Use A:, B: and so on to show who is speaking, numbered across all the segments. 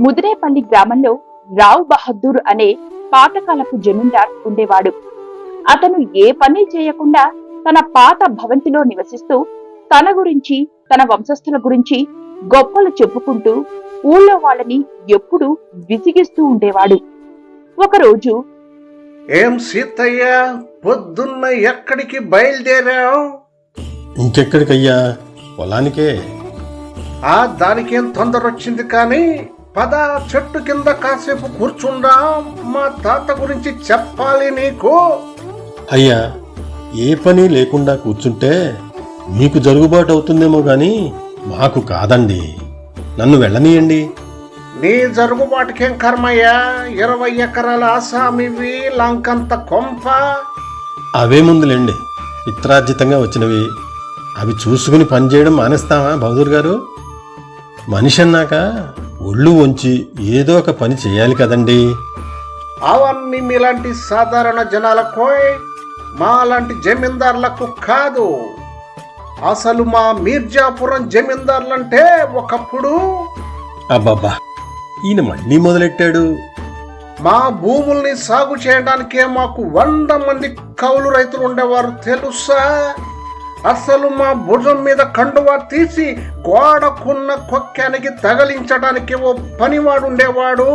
A: ముదిరేపల్లి గ్రామంలో రావ్ బహదూర్ అనే పాతకాలపు జమీందార్ ఉండేవాడు. అతను ఏ పని చేయకుండా తన పాత భవంతిలో నివసిస్తూ తన గురించి తన వంశస్థుల గురించి గొప్పలు చెప్పుకుంటూ ఊళ్ళో వాళ్ళని ఎప్పుడూ విసిగిస్తూ ఉండేవాడు. ఒకరోజు,
B: ఏం సీతయ్య, పొద్దున్న ఎక్కడికి బయలుదేరావు?
C: ఇంకెక్కడికయ్యా, పొలానికే.
B: దానికేం తొందర వచ్చింది కానీ పద, చెట్టు కింద కాసేపు కూర్చుందా, మా తాత గురించి చెప్పాలి నీకు.
C: అయ్యా, ఏ పని లేకుండా కూర్చుంటే మీకు జరుగుబాటు అవుతుందేమో గాని మాకు కాదండి. నన్ను వెళ్ళనీయండి.
B: నీ జరుగుబాటుకేం కర్మయ్యా, 20 ఎకరాల ఆసామివి, లంకంత కొంప.
C: అవే ముందులేండి, పిత్రార్జితంగా వచ్చినవి. అవి చూసుకుని పనిచేయడం మానేస్తావా బహదూర్ గారు? మనిషి అన్నాక ఒళ్ళు వంచి ఏదో ఒక పని చేయాలి కదండి.
B: అవన్నీ మీలాంటి సాధారణ జనాలకు, మాలాంటి జమీందార్లకు కాదు. అసలు మా మీర్జాపురం జమీందార్లంటే ఒకప్పుడు.
C: అబ్బాబ్బా, ఈయన మళ్ళీ మొదలెట్టాడు.
B: మా భూముల్ని సాగు చేయడానికే మాకు 100 మంది కౌలు రైతులు ఉండేవారు తెలుసా. అసలు మా భుజం మీద కండువా తీసి గోడకున్న కొక్కానికి తగలించడానికి ఓ పనివాడు ఉండేవాడు.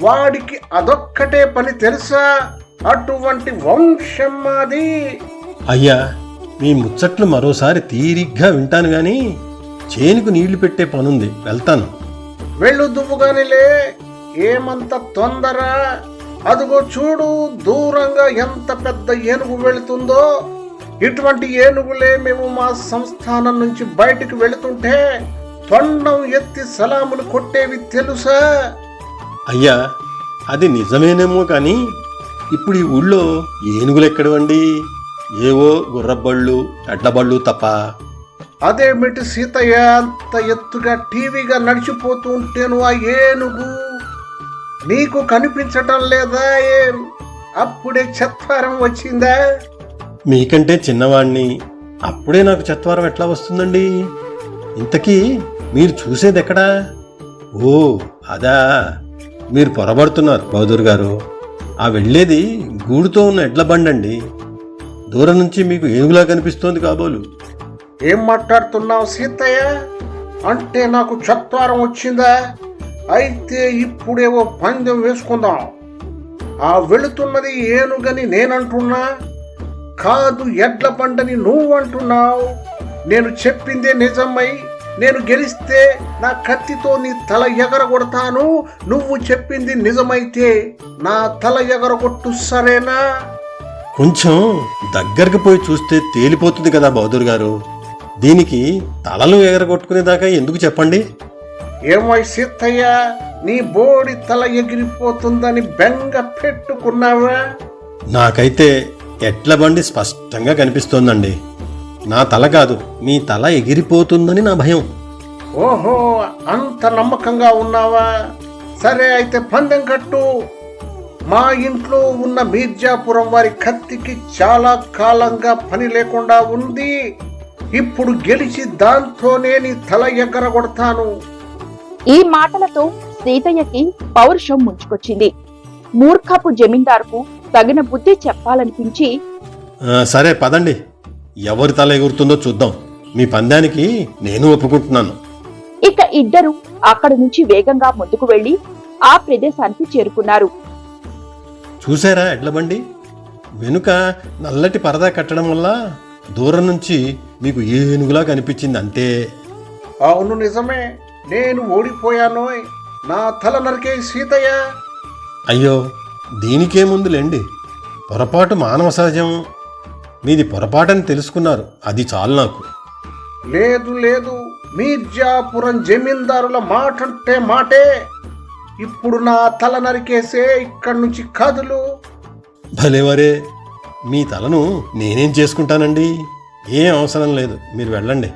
B: వాడికి అదొక్కటే పని తెలుసా. అటువంటి వంశం మాది.
C: అయ్యా, మీ ముచ్చట్లు మరోసారి తీరిగ్గా వింటాను గాని చేనుకు నీళ్లు పెట్టే పనుంది, వెళ్తాను.
B: వెళ్ళు దువ్వుగానిలే, ఏమంత తొందర. అదుగో చూడు, దూరంగా ఎంత పెద్ద ఏనుగు వెళుతుందో. ఇటువంటి ఏనుగులే మేము మా సంస్థానం నుంచి బయటికి వెళుతుంటే తొండం ఎత్తి సలాములు కొట్టేవి తెలుసా.
C: అయ్యా, అది నిజమేనేమో కానీ ఇప్పుడు ఈ ఊళ్ళో ఏనుగులెక్కడవండి? ఏవో గుర్రబళ్ళు, ఎడ్లబళ్ళు తప్ప.
B: అదేమిటి సీతయ్య, అంత ఎత్తుగా టీవీగా నడిచిపోతూ ఉంటేను ఆ ఏనుగు నీకు కనిపించటం లేదా? ఏం అప్పుడే చత్వారం వచ్చిందా?
C: మీకంటే చిన్నవాణ్ణి, అప్పుడే నాకు చత్వారం ఎట్లా వస్తుందండి? ఇంతకీ మీరు చూసేదెక్కడా? ఓ అదా, మీరు పొరబడుతున్నారు బహదూర్ గారు. ఆ వెళ్ళేది గూడుతో ఉన్న ఎడ్ల బండండి. దూరం నుంచి మీకు ఏనుగులా కనిపిస్తోంది కాబోలు.
B: ఏం మాట్లాడుతున్నావు సీతయ్య? అంటే నాకు చత్వారం వచ్చిందా? అయితే ఇప్పుడేవో పందెం వేసుకుందాం. ఆ వెళుతున్నది ఏనుగని నేనంటున్నా, కాదు ఎడ్ల పంటని నువ్వంటున్నావు. నేను చెప్పిందే నిజమై నేను గెలిస్తే నా కత్తితో నీ తల ఎగరగొడతాను. నువ్వు చెప్పింది నిజమైతే నా తల ఎగరగొట్టు, సరేనా?
C: కొంచెం దగ్గరకు పోయి చూస్తే తేలిపోతుంది కదా బహదూర్ గారు. దీనికి తలలు ఎగరగొట్టుకునేదాకా ఎందుకు చెప్పండి?
B: ఏమై సీతయ్య, నీ బోడి తల ఎగిరిపోతుందని బెంగ పెట్టుకున్నావా?
C: నాకైతే ఎడ్ల బండి స్పష్టంగా కనిపిస్తోందండి. నా తల కాదు, మీ తల ఎగిరిపోతుందని నా భయం.
B: ఓహో, అంత నమ్మకంగా ఉన్నావా? సరే, అయితే పందెం కట్టు. మా ఇంట్లో ఉన్న మీర్జాపురం వారి కత్తికి చాలా కాలంగా పని లేకుండా ఉంది. ఇప్పుడు గెలిచి దాంతోనే నీ తల ఎగరగొడతాను.
A: ఈ మాటలతో సీతయ్యకి పౌరుషం ముంచుకొచ్చింది. మూర్ఖపు జమీందారుకు తగిన బుద్ధి చెప్పాలనిపించి,
C: సరే పదండి, ఎవరి తల ఎగురుతుందో చూద్దాం. మీ పందానికి నేను ఒప్పుకుంటున్నాను.
A: ఇక ఇద్దరు అక్కడి నుంచి వేగంగా ముందుకు వెళ్లి ఆ ప్రదేశానికి చేరుకున్నారు.
C: చూసారా ఎడ్ల బండి? వెనుక నల్లటి పరదా కట్టడం వల్ల దూరం నుంచి మీకు ఏనుగులా కనిపించింది అంతే.
B: అవును, నిజమే. నేను ఓడిపోయాను. నా తల నరికే సీతయ్య.
C: అయ్యో, దీనికేముందులేండి, పొరపాటు మానవ సహజం. మీది పొరపాటని తెలుసుకున్నారు, అది చాలు నాకు.
B: లేదు లేదు, మీర్జాపురం జమీందారుల మాటంటే మాటే. ఇప్పుడు నా తల నరికేసే, ఇక్కడి నుంచి కదులు.
C: భలేవరే, మీ తలను నేనేం చేసుకుంటానండి? ఏం అవసరం లేదు, మీరు వెళ్ళండి.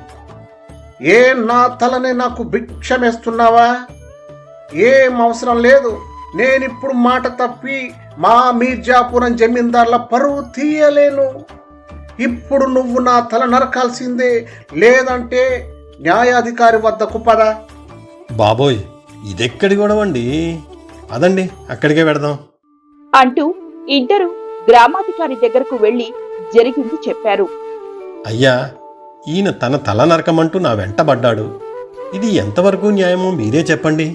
B: నా తలనే నాకు భిక్షమేస్తున్నావా? ఏం అవసరం లేదు. నేనిప్పుడు మాట తప్పి మా మీర్జాపురం జమీందార్ల పరువు తీయలేను. ఇప్పుడు నువ్వు నా తల నరకాల్సిందే, లేదంటే న్యాయాధికారి వద్దకు పద.
C: బాబోయ్, ఇదెక్కడి గొడవండి? పదండి అక్కడికే పెడదాం
A: అంటూ ఇద్దరు గ్రామాధికారి దగ్గరకు వెళ్లి జరిగింది చెప్పారు.
C: అయ్యా, ఈయన తన తల నరకమంటూ నా వెంటబడ్డాడు. ఇది ఎంతవరకు న్యాయమో మీరే చెప్పండి.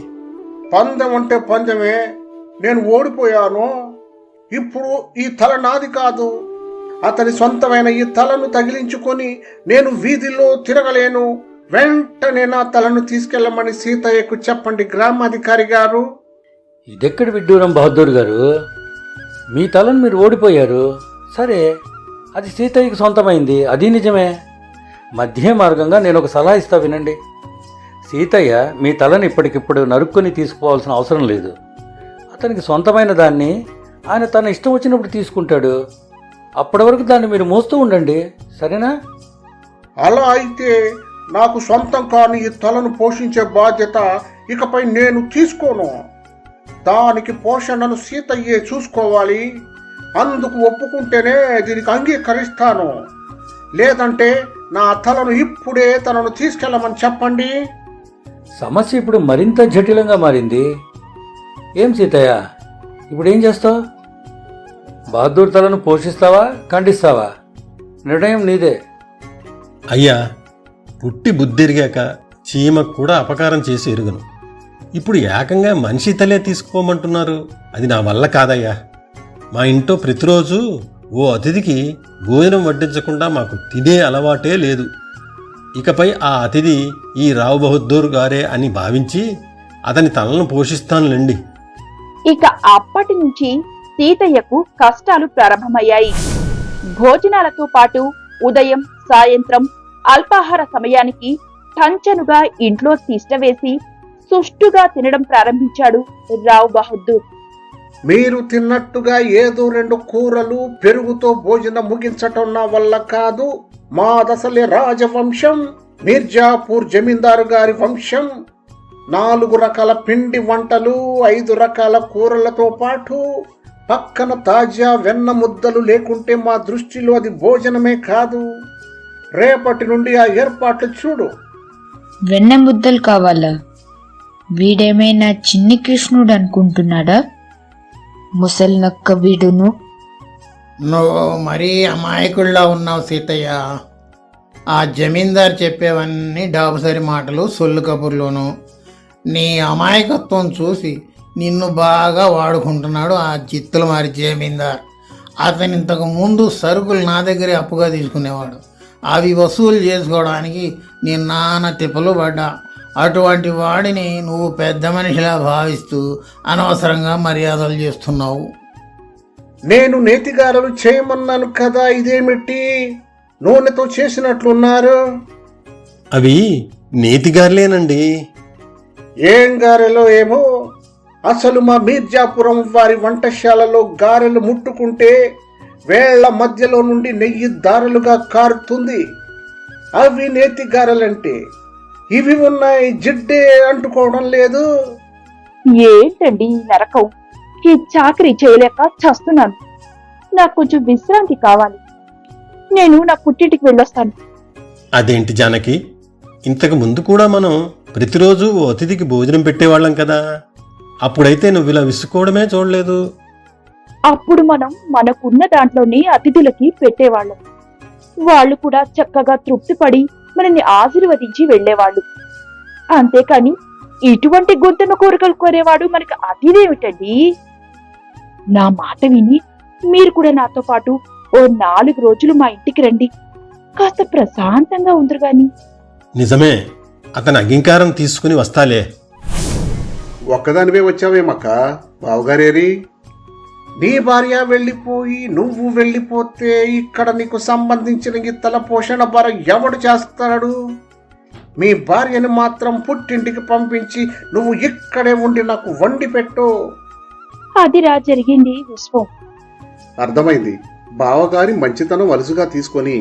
B: పందెం అంటే పందెమే. నేను ఓడిపోయాను. ఇప్పుడు ఈ తల నాది కాదు. అతని సొంతమైన ఈ తలను తగిలించుకొని నేను వీధిలో తిరగలేను. వెంటనే నా తలను తీసుకెళ్లమని సీతయ్యకు చెప్పండి గ్రామాధికారి గారు.
D: ఇదెక్కడి విడ్డూరం బహదూర్ గారు? మీ తలను మీరు ఓడిపోయారు. సరే, అది సీతయ్యకి సొంతమైంది, అది నిజమే. మధ్య మార్గంగా నేను ఒక సలహా ఇస్తా, వినండి. సీతయ్య మీ తలని ఇప్పటికిప్పుడు నరుక్కొని తీసుకుపోవాల్సిన అవసరం లేదు. అతనికి సొంతమైన దాన్ని ఆయన తన ఇష్టం వచ్చినప్పుడు తీసుకుంటాడు. అప్పటి వరకు దాన్ని మీరు మోస్తూ ఉండండి, సరేనా?
B: అలా అయితే నాకు సొంతం కాని ఈ తలను పోషించే బాధ్యత ఇకపై నేను తీసుకోను. దానికి పోషణను సీతయ్యే చూసుకోవాలి. అందుకు ఒప్పుకుంటేనే దీనికి అంగీకరిస్తాను. లేదంటే నా తలను ఇప్పుడే తనను తీసుకెళ్ళమని చెప్పండి.
D: సమస్య ఇప్పుడు మరింత జటిలంగా మారింది. ఏం సీతయ్య, ఇప్పుడు ఏం చేస్తావు? బహదూర్ తలను పోషిస్తావా, ఖండిస్తావా? నిర్ణయం నీదే.
C: అయ్యా, పుట్టి బుద్ధిరిగాక చీమకు కూడా అపకారం చేసి ఎరుగను. ఇప్పుడు ఏకంగా మనిషి తలే తీసుకోమంటున్నారు. అది నా వల్ల కాదయ్యా. మా ఇంట్లో ప్రతిరోజు ఓ అతిథికి భోజనం వడ్డించకుండా మాకు తినే అలవాటే లేదు. ఇకపై ఆ అతిథి ఈ రావు బహదూర్ గారే అని భావించి అతని తలను పోషిస్తానులేండి.
A: ఇక అప్పటి నుంచి సీతయ్యకు కష్టాలు ప్రారంభమయ్యాయి. భోజనాలతో పాటు ఉదయం, సాయంత్రం, అల్పాహార సమయానికి టంచనుగా ఇంట్లో తిష్టవేసి సుష్టుగా తినడం ప్రారంభించాడు రావు బహదూర్.
B: మీరు తిన్నట్టుగా ఏదో 2 కూరలు పెరుగుతో భోజనం ముగించటం నా వల్ల కాదు. మాదసలే రాజవంశం, మిర్జాపూర్ జమీందారు గారి వంశం. 4 రకాల పిండి వంటలు, 5 రకాల కూరలతో పాటు పక్కన తాజా వెన్న ముద్దలు లేకుంటే మా దృష్టిలో అది భోజనమే కాదు. రేపటి నుండి ఆ ఏర్పాట్లు చూడు.
E: వెన్న ముద్దలు కావాలా? వీడేమైనా చిన్ని కృష్ణుడు అనుకుంటున్నాడా? ముసలి నక్క వీడును.
F: నువ్వు మరీ అమాయకుల్లా ఉన్నావు సీతయ్య. ఆ జమీందారు చెప్పేవన్నీ డాబుసరి మాటలు, సొల్లు కబుర్లోను. నీ అమాయకత్వం చూసి నిన్ను బాగా వాడుకుంటున్నాడు ఆ జిత్తుల మారి జమీందార్. అతను ఇంతకు ముందు సరుకులు నా దగ్గరే అప్పుగా తీసుకునేవాడు. అవి వసూలు చేసుకోవడానికి నేను నానా తిప్పలు పడ్డా. అటువంటి వాడిని నువ్వు పెద్ద మనిషిలా భావిస్తూ అనవసరంగా మర్యాదలు చేస్తున్నావు.
B: నేను నేతిగారలు చేయమన్నాను కదా, ఇదేమిటి నూనెతో చేసినట్లున్నారు?
C: అవి నేతిగారులేనండి.
B: ఏం గారెలో ఏమో. అసలు మా మీర్జాపురం వారి వంటశాలలో గారెలు ముట్టుకుంటే వేళ్ల మధ్యలో నుండి నెయ్యి దారులుగా కారుతుంది. అవి నేతి గారెలంటే ఇవి ఉన్నాయి, జిడ్డే అంటుకోవడం లేదు.
A: ఏంటండి ఈ నరకం? ఈ చాకరీ చేయలేక చస్తున్నాను. నాకు కొంచెం విశ్రాంతి కావాలి. నేను నా పుట్టింటికి వెళ్ళొస్తాను.
C: అదేంటి జానకి, ఇంతకు ముందు కూడా మనం ప్రతిరోజు ఓ అతిథికి భోజనం పెట్టేవాళ్ళం కదా. అప్పుడైతే నువ్వు ఇలా విసుక్కోవడమే చూడలేదు.
A: అప్పుడు మనం మనకున్న దాంట్లోనే అతిథులకి పెట్టేవాళ్ళం. వాళ్ళు కూడా చక్కగా తృప్తిపడి మనల్ని ఆశీర్వదించి వెళ్లేవాళ్ళు. అంతేకాని ఇటువంటి గొంతున కోరికలు కోరేవాడు మనకి అతిథేమిటండి? నా మాట విని మీరు కూడా నాతో పాటు ఓ 4 రోజులు మా ఇంటికి రండి. కాస్త ప్రశాంతంగా ఉందరు గాని.
C: నిజమే, అతని అంగీకారం తీసుకుని వస్తాలే.
B: ఒక్కదానివే వచ్చావేమక్క? బావగారేరి? నీ భార్య వెళ్ళిపోయి నువ్వు వెళ్ళిపోతే ఇక్కడ నీకు సంబంధించిన గిత్తల పోషణ భారం ఎవడు చేస్తాడు? మీ భార్యని మాత్రం పుట్టింటికి పంపించి నువ్వు ఇక్కడే ఉండి నాకు వండి పెట్టు.
A: అదిరా జరిగింది విశ్వం.
B: అర్థమైంది. బావగారి మంచితనం వలుసుగా తీసుకొని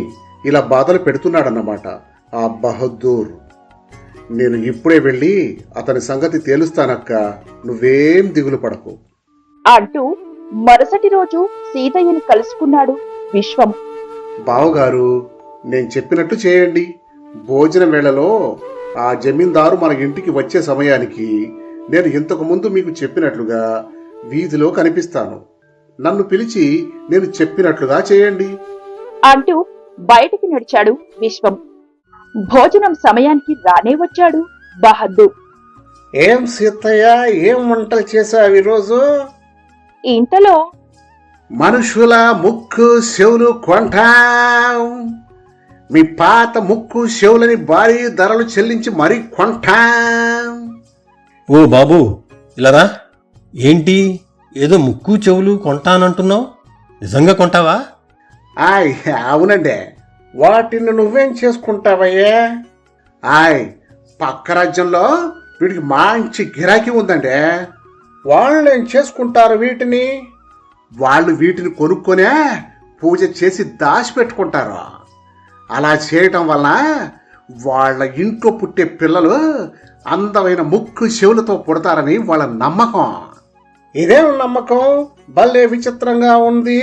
B: ఇలా బాధలు పెడుతున్నాడన్నమాట ఆ బహదూర్. నేను ఇప్పుడే వెళ్ళి అతని సంగతి తేలుస్తానక్క, నువ్వేం దిగులు పడకు
A: అంటూ మరుసటి రోజు సీతయ్యని కలుసుకున్నాడు విశ్వం.
B: బావగారు, నేను చెప్పినట్టు చేయండి. భోజన వేళలో ఆ జమీందారు మన ఇంటికి వచ్చే సమయానికి నేను ఇంతకు ముందు మీకు చెప్పినట్లుగా వీధిలో కనిపిస్తాను. నన్ను పిలిచి నేను చెప్పినట్లుగా చేయండి
A: అంటూ బయటికి నడిచాడు విశ్వం. భోజనం సమయానికి రానే వచ్చాడు బహద్దూర్.
B: ఏం సీతయ్య, ఏం వంటలు చేశావు ఈరోజు?
A: ఇంతలో
B: మనుషుల ముక్కు చెవులు కొంటాం. మీ పాత ముక్కు చెవులని భారీ ధరలు చెల్లించి మరీ కొంటాం.
C: ఓ బాబు, ఇలారా. ఏంటి, ఏదో ముక్కు చెవులు కొంటానంటున్నావు? నిజంగా కొంటావా?
B: ఆయ్ అవునండి. వాటిని నువ్వేం చేసుకుంటావయ్యా? ఆయ్ పక్క రాజ్యంలో వీటికి మంచి గిరాకీ ఉందండి. వాళ్ళు ఏం చేసుకుంటారు వీటిని? వాళ్ళు వీటిని కొనుక్కొనే పూజ చేసి దాచిపెట్టుకుంటారు. అలా చేయటం వల్ల వాళ్ళ ఇంట్లో పుట్టే పిల్లలు అందమైన ముక్కు చెవులతో పుడతారని వాళ్ళ నమ్మకం. ఇదేం నమ్మకం? భలే విచిత్రంగా ఉంది.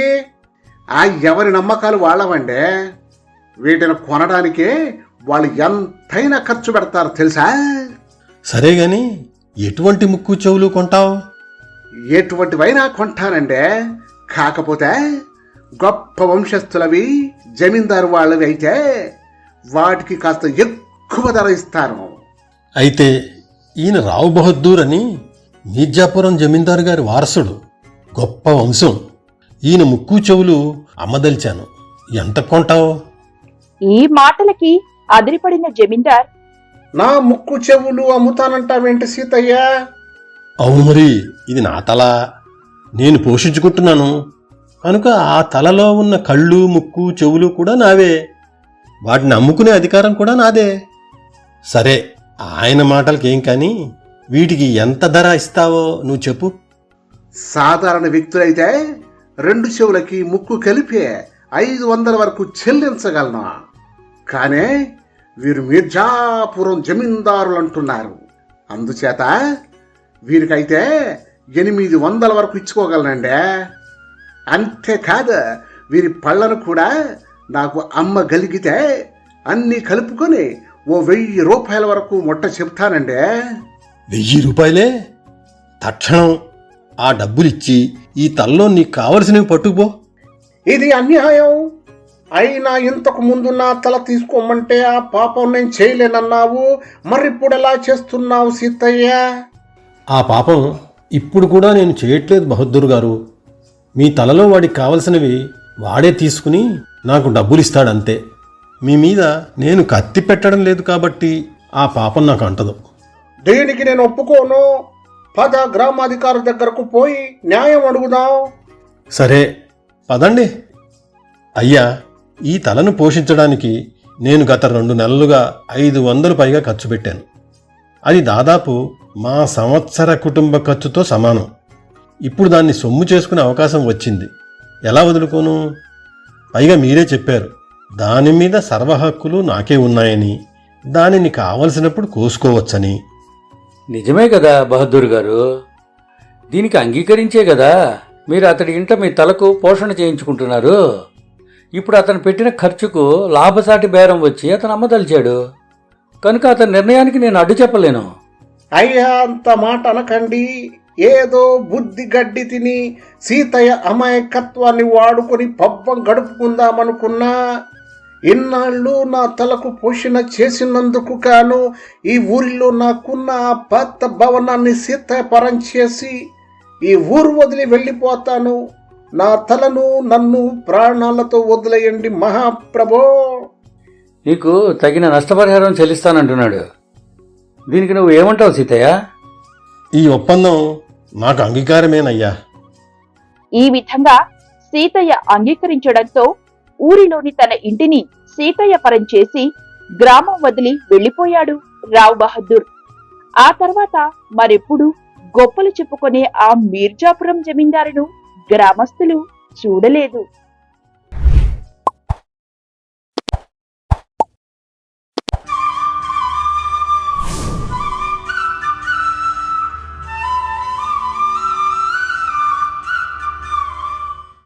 B: ఎవరి నమ్మకాలు వాళ్ళవండి. వీటిని కొనడానికే వాళ్ళు ఎంతైనా ఖర్చు పెడతారు తెలుసా?
C: సరే గాని ఎటువంటి ముక్కు చెవులు కొంటావు?
B: ఎటువంటివైనా కొంటానండి. కాకపోతే గొప్ప వంశస్థులవి, జమీందారు వాళ్ళవి అయితే వాటికి కాస్త ఎక్కువ ధర ఇస్తాను.
C: అయితే ఈయన రావు బహద్దూర్ అని మీర్జాపురం జమీందారు గారి వారసుడు, గొప్ప వంశం. ఈయన ముక్కు చెవులు అమ్మదలిచాను. ఎంత కొంటావు?
A: ఈ మాటలకి అదిరిపడిన జమీందార్,
B: నా ముక్కు చెవులు అమ్ముతానంటావేంటి సీతయ్య?
C: అవును మరి, ఇది నా తల, నేను పోషించుకుంటున్నాను కనుక ఆ తలలో ఉన్న కళ్ళు, ముక్కు, చెవులు కూడా నావే. వాటిని అమ్ముకునే అధికారం కూడా నాదే. సరే, ఆయన మాటలకేం కానీ వీటికి ఎంత ధర ఇస్తావో నువ్వు చెప్పు.
B: సాధారణ వ్యక్తులైతే 2 చెవులకి ముక్కు కలిపి 500 వరకు చెల్లించగలను. కానీ వీరు మీర్జాపురం జమీందారులు అంటున్నారు. అందుచేత వీరికైతే 800 వరకు ఇచ్చుకోగలనండి. అంతేకాదు, వీరి పళ్ళను కూడా నాకు అమ్మగలిగితే అన్నీ కలుపుకొని ఓ 1000 రూపాయల వరకు ముట్ట చెప్తానండి.
C: 1000 రూపాయలే? తక్షణం ఆ డబ్బులిచ్చి ఈ తలలో నీకు కావలసినవి పట్టుకుపో.
B: ఇది అన్యాయం. అయినా ఇంతకు ముందు నా తల తీసుకోమంటే ఆ పాపం నేను చేయలేనన్నావు. మరిప్పుడు ఎలా చేస్తున్నావు సీతయ్య?
C: ఆ పాపం ఇప్పుడు కూడా నేను చేయట్లేదు బహద్దూర్ గారు. మీ తలలో వాడికి కావలసినవి వాడే తీసుకుని నాకు డబ్బులిస్తాడంతే. మీ మీద నేను కత్తి పెట్టడం లేదు కాబట్టి ఆ పాపం నాకు అంటదు.
B: దీనికి నేను ఒప్పుకోను. పద, గ్రామాధికారి దగ్గరకు పోయి న్యాయం అడుగుదాం.
C: సరే పదండి. అయ్యా, ఈ తలను పోషించడానికి నేను గత 2 నెలలుగా 500 పైగా ఖర్చు పెట్టాను. అది దాదాపు మా సంవత్సర కుటుంబ ఖర్చుతో సమానం. ఇప్పుడు దాన్ని సొమ్ము చేసుకునే అవకాశం వచ్చింది. ఎలా వదులుకోను? పైగా మీరే చెప్పారు దాని మీద సర్వ హక్కులు నాకే ఉన్నాయని, దానిని కావలసినప్పుడు కోసుకోవచ్చని.
D: నిజమే కదా బహద్దూర్ గారు, దీనికి అంగీకరించే కదా మీరు అతడి ఇంట మీ తలకు పోషణ చేయించుకుంటున్నారు. ఇప్పుడు అతను పెట్టిన ఖర్చుకు లాభసాటి బేరం వచ్చి అతను అమ్మదలిచాడు కనుక అతని నిర్ణయానికి నేను అడ్డు చెప్పలేను.
B: అయ్యా, అంత మాట అనకండి. ఏదో బుద్ధి గడ్డి తిని సీతయ్య అమాయకత్వాన్ని వాడుకొని పబ్బం గడుపుకుందామనుకున్నా. ఇన్నాళ్ళు నా తలకు పోషణ చేసినందుకు కాను ఈ ఊరిలో నాకున్న ఆ పాత భవనాన్ని సీతయ్య పరం చేసి ఈ ఊరు వదిలి వెళ్ళిపోతాను. నా తలను నన్ను ప్రాణాలతో వదిలేయండి మహాప్రభో.
D: నీకు తగిన నష్టపరిహారం చెల్లిస్తానంటున్నాడు. దీనికి నువ్వు ఏమంటావు సీతయ్య?
C: ఈ ఒప్పందం నాకు అంగీకారమేనయ్యా.
A: ఈ విధంగా సీతయ్య అంగీకరించడంతో ఊరిలోని తన ఇంటిని సీతయ్య పరం చేసి గ్రామం వదిలి వెళ్లిపోయాడు రావ్ బహద్దూర్. ఆ తర్వాత మరెప్పుడు గొప్పలు చెప్పుకునే ఆ మీర్జాపురం జమీందారును గ్రామస్తులు చూడలేదు.